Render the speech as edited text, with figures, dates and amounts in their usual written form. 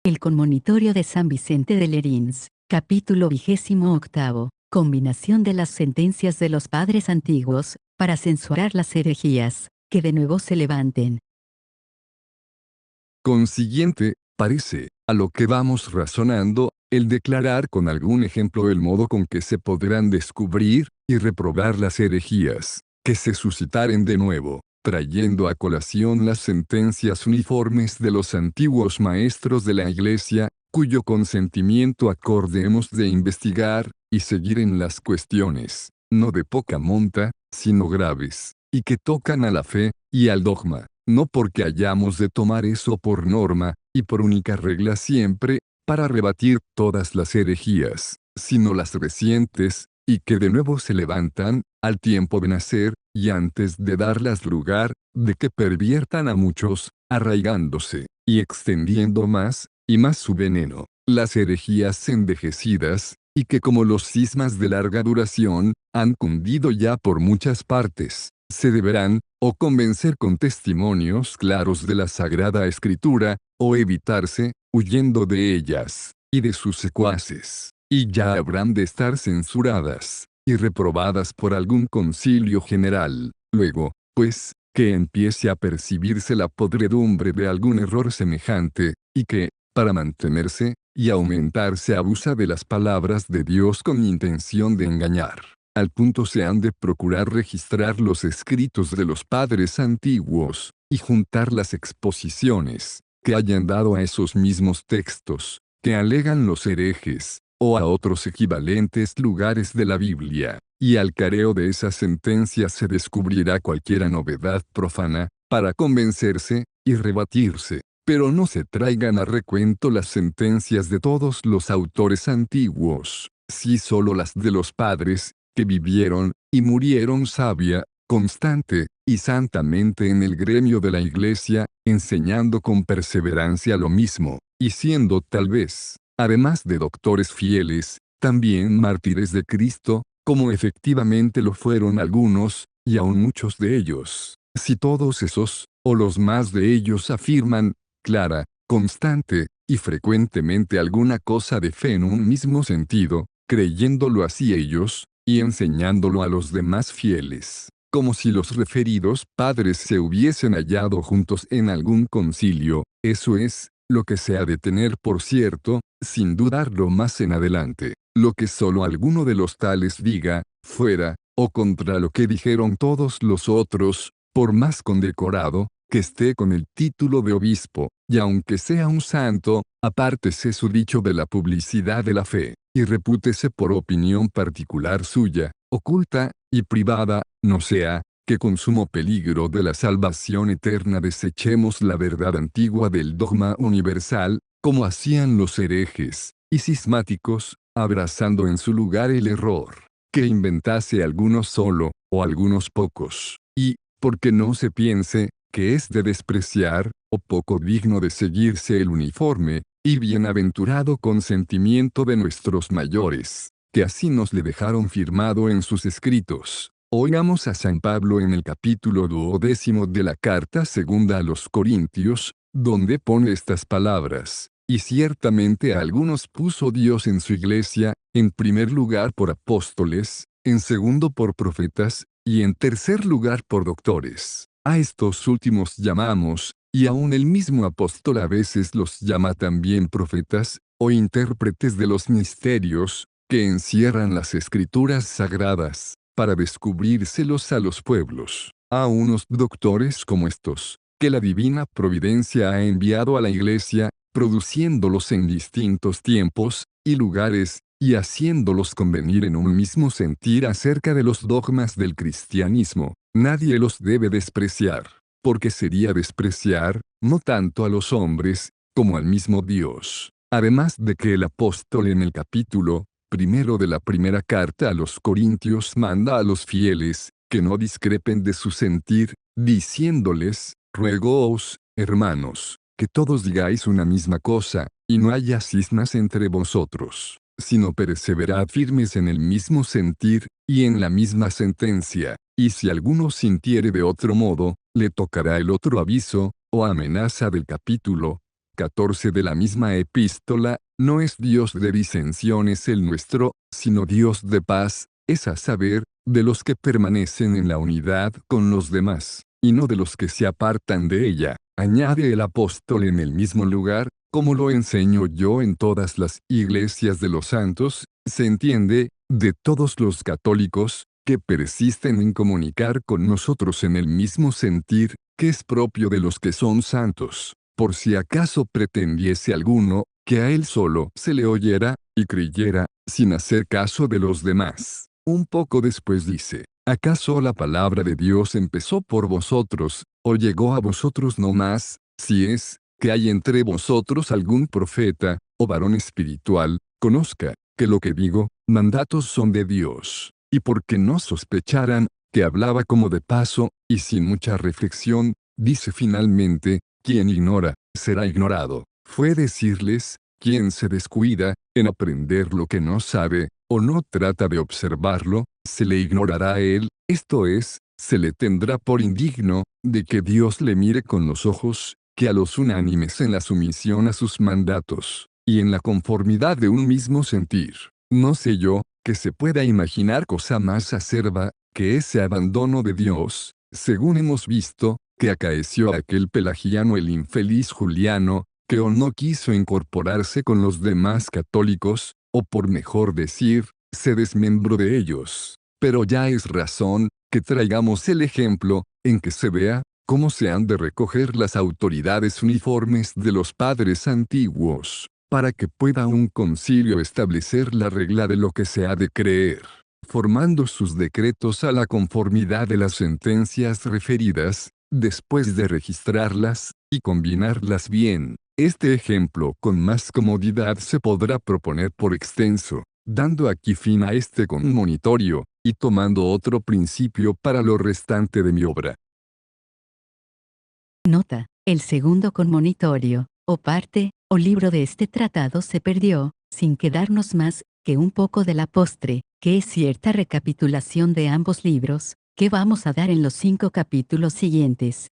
El Conmonitorio de San Vicente de Lerins, capítulo 28, combinación de las sentencias de los padres antiguos, para censurar las herejías, que de nuevo se levanten. Consiguiente, parece, a lo que vamos razonando, el declarar con algún ejemplo el modo con que se podrán descubrir y reprobar las herejías, que se suscitaren de nuevo, trayendo a colación las sentencias uniformes de los antiguos maestros de la Iglesia, cuyo consentimiento acorde hemos de investigar, y seguir en las cuestiones, no de poca monta, sino graves, y que tocan a la fe, y al dogma, no porque hayamos de tomar eso por norma, y por única regla siempre, para rebatir todas las herejías, sino las recientes, y que de nuevo se levantan, al tiempo de nacer, y antes de darlas lugar, de que perviertan a muchos, arraigándose, y extendiendo más, y más su veneno, las herejías envejecidas, y que como los cismas de larga duración, han cundido ya por muchas partes, se deberán, o convencer con testimonios claros de la Sagrada Escritura, o evitarse, huyendo de ellas, y de sus secuaces, y ya habrán de estar censuradas, y reprobadas por algún concilio general. Luego, pues, que empiece a percibirse la podredumbre de algún error semejante, y que, para mantenerse, y aumentarse abusa de las palabras de Dios con intención de engañar. Al punto se han de procurar registrar los escritos de los padres antiguos, y juntar las exposiciones, que hayan dado a esos mismos textos, que alegan los herejes, o a otros equivalentes lugares de la Biblia, y al careo de esas sentencias se descubrirá cualquiera novedad profana, para convencerse, y rebatirse. Pero no se traigan a recuento las sentencias de todos los autores antiguos, si solo las de los padres, que vivieron, y murieron sabia, constante, y santamente en el gremio de la Iglesia, enseñando con perseverancia lo mismo, y siendo tal vez, además de doctores fieles, también mártires de Cristo, como efectivamente lo fueron algunos, y aun muchos de ellos. Si todos esos, o los más de ellos afirman, clara, constante, y frecuentemente alguna cosa de fe en un mismo sentido, creyéndolo así ellos, y enseñándolo a los demás fieles, como si los referidos padres se hubiesen hallado juntos en algún concilio, eso es, lo que se ha de tener por cierto, sin dudarlo más en adelante, lo que solo alguno de los tales diga, fuera, o contra lo que dijeron todos los otros, por más condecorado, que esté con el título de obispo, y aunque sea un santo, apártese su dicho de la publicidad de la fe, y repútese por opinión particular suya, oculta, y privada, no sea, que con sumo peligro de la salvación eterna desechemos la verdad antigua del dogma universal, como hacían los herejes, y cismáticos, abrazando en su lugar el error, que inventase algunos solo, o algunos pocos, y, porque no se piense, que es de despreciar, o poco digno de seguirse el uniforme, y bienaventurado consentimiento de nuestros mayores, que así nos le dejaron firmado en sus escritos. Oigamos a San Pablo en el capítulo 12 de la carta segunda a los Corintios, donde pone estas palabras: y ciertamente a algunos puso Dios en su iglesia, en primer lugar por apóstoles, en segundo por profetas, y en tercer lugar por doctores. A estos últimos llamamos, y aun el mismo apóstol a veces los llama también profetas, o intérpretes de los misterios, que encierran las escrituras sagradas, para descubrírselos a los pueblos. A unos doctores como estos, que la divina providencia ha enviado a la iglesia, produciéndolos en distintos tiempos y lugares, y haciéndolos convenir en un mismo sentir acerca de los dogmas del cristianismo, nadie los debe despreciar, porque sería despreciar, no tanto a los hombres, como al mismo Dios. Además de que el apóstol en el capítulo primero de la primera carta a los Corintios manda a los fieles, que no discrepen de su sentir, diciéndoles: ruegoos, hermanos, que todos digáis una misma cosa, y no haya cismas entre vosotros, sino perseverad firmes en el mismo sentir, y en la misma sentencia, y si alguno sintiere de otro modo, le tocará el otro aviso, o amenaza del capítulo 14 de la misma epístola, no es Dios de disensiones el nuestro, sino Dios de paz, es a saber, de los que permanecen en la unidad con los demás, y no de los que se apartan de ella. Añade el apóstol en el mismo lugar, como lo enseño yo en todas las iglesias de los santos, se entiende, de todos los católicos, que persisten en comunicar con nosotros en el mismo sentir, que es propio de los que son santos, por si acaso pretendiese alguno, que a él solo se le oyera, y creyera, sin hacer caso de los demás. Un poco después dice, ¿acaso la palabra de Dios empezó por vosotros, o llegó a vosotros no más, si es, que hay entre vosotros algún profeta, o varón espiritual, conozca, que lo que digo, mandatos son de Dios, y porque no sospecharan, que hablaba como de paso, y sin mucha reflexión, dice finalmente, quien ignora, será ignorado. Fue decirles, quien se descuida, en aprender lo que no sabe, o no trata de observarlo, se le ignorará a él, esto es, se le tendrá por indigno, de que Dios le mire con los ojos, que a los unánimes en la sumisión a sus mandatos, y en la conformidad de un mismo sentir. No sé yo, que se pueda imaginar cosa más acerba, que ese abandono de Dios, según hemos visto, que acaeció a aquel pelagiano el infeliz Juliano, que o no quiso incorporarse con los demás católicos, o por mejor decir, se desmembró de ellos. Pero ya es razón, que traigamos el ejemplo, en que se vea, cómo se han de recoger las autoridades uniformes de los padres antiguos, para que pueda un concilio establecer la regla de lo que se ha de creer, formando sus decretos a la conformidad de las sentencias referidas, después de registrarlas, y combinarlas bien. Este ejemplo con más comodidad se podrá proponer por extenso, dando aquí fin a este conmonitorio, y tomando otro principio para lo restante de mi obra. Nota: el segundo conmonitorio, o parte, o libro de este tratado se perdió, sin quedarnos más que un poco de la postre, que es cierta recapitulación de ambos libros, que vamos a dar en los 5 capítulos siguientes.